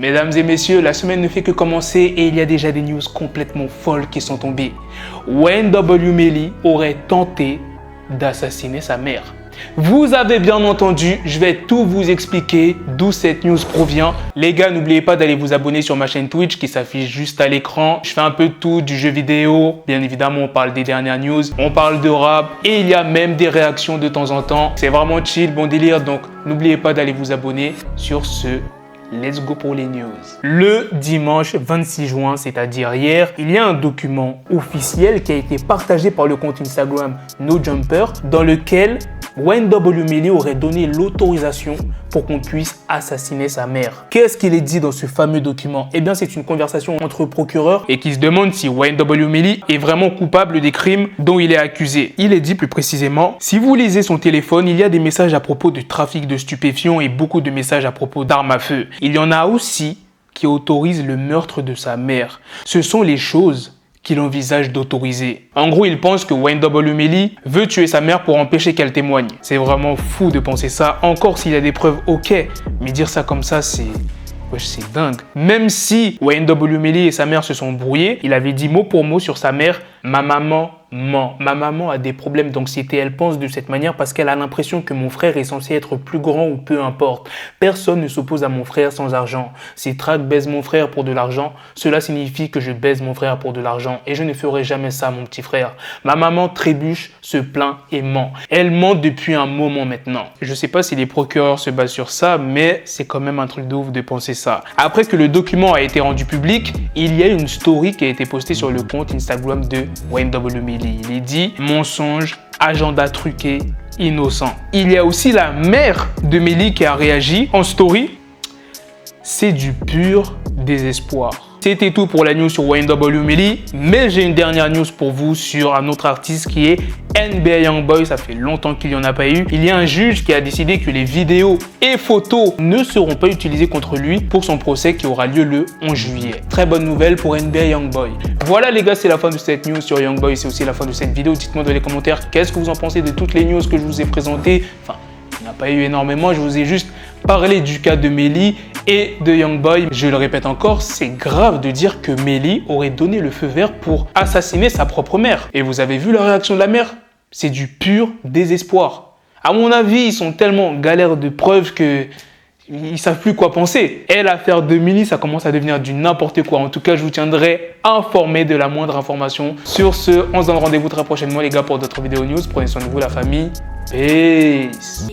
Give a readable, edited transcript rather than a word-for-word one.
Mesdames et messieurs, la semaine ne fait que commencer et il y a déjà des news complètement folles qui sont tombées. YNW Melly aurait tenté d'assassiner sa mère. Vous avez bien entendu, je vais tout vous expliquer d'où cette news provient. Les gars, n'oubliez pas d'aller vous abonner sur ma chaîne Twitch qui s'affiche juste à l'écran. Je fais un peu de tout, du jeu vidéo. Bien évidemment, on parle des dernières news, on parle de rap et il y a même des réactions de temps en temps. C'est vraiment chill, bon délire, donc n'oubliez pas d'aller vous abonner. Sur ce, let's go pour les news. Le dimanche 26 juin, c'est-à-dire hier, il y a un document officiel qui a été partagé par le compte Instagram NoJumper dans lequel YNW Melly aurait donné l'autorisation pour qu'on puisse assassiner sa mère. Qu'est-ce qu'il est dit dans ce fameux document? Eh bien, c'est une conversation entre procureurs et qui se demande si YNW Melly est vraiment coupable des crimes dont il est accusé. Il est dit plus précisément, si vous lisez son téléphone, il y a des messages à propos de trafic de stupéfiants et beaucoup de messages à propos d'armes à feu. Il y en a aussi qui autorisent le meurtre de sa mère. Ce sont les choses qu'il envisage d'autoriser. En gros, il pense que YNW Melly veut tuer sa mère pour empêcher qu'elle témoigne. C'est vraiment fou de penser ça. Encore s'il y a des preuves, ok. Mais dire ça comme ça, c'est... wesh, c'est dingue. Même si YNW Melly et sa mère se sont brouillés, il avait dit mot pour mot sur sa mère, ma maman ment. Ma maman a des problèmes d'anxiété. Elle pense de cette manière parce qu'elle a l'impression que mon frère est censé être plus grand ou peu importe. Personne ne s'oppose à mon frère sans argent. Si Track baise mon frère pour de l'argent, cela signifie que je baise mon frère pour de l'argent. Et je ne ferai jamais ça, mon petit frère. Ma maman trébuche, se plaint et ment. Elle ment depuis un moment maintenant. Je sais pas si les procureurs se basent sur ça, mais c'est quand même un truc de ouf de penser ça. Après que le document a été rendu public, il y a une story qui a été postée sur le compte Instagram de YNW Melly. Il est dit « Mensonge, agenda truqué, innocent ». Il y a aussi la mère de Melly qui a réagi en story. C'est du pur désespoir. C'était tout pour la news sur YNW Melly, mais j'ai une dernière news pour vous sur un autre artiste qui est NBA Youngboy. Ça fait longtemps qu'il n'y en a pas eu. Il y a un juge qui a décidé que les vidéos et photos ne seront pas utilisées contre lui pour son procès qui aura lieu le 11 juillet. Très bonne nouvelle pour NBA Youngboy. Voilà les gars, c'est la fin de cette news sur Youngboy. C'est aussi la fin de cette vidéo. Dites-moi dans les commentaires qu'est-ce que vous en pensez de toutes les news que je vous ai présentées. Enfin, il n'y en a pas eu énormément. Je vous ai juste parlé du cas de Melly et de Youngboy. Je le répète encore, c'est grave de dire que Melly aurait donné le feu vert pour assassiner sa propre mère. Et vous avez vu la réaction de la mère? C'est du pur désespoir. À mon avis, ils sont tellement en galère de preuves que ils savent plus quoi penser. Et l'affaire de Melly, ça commence à devenir du n'importe quoi. En tout cas, je vous tiendrai informé de la moindre information. Sur ce, on se donne rendez-vous très prochainement les gars pour d'autres vidéos news. Prenez soin de vous la famille. Peace.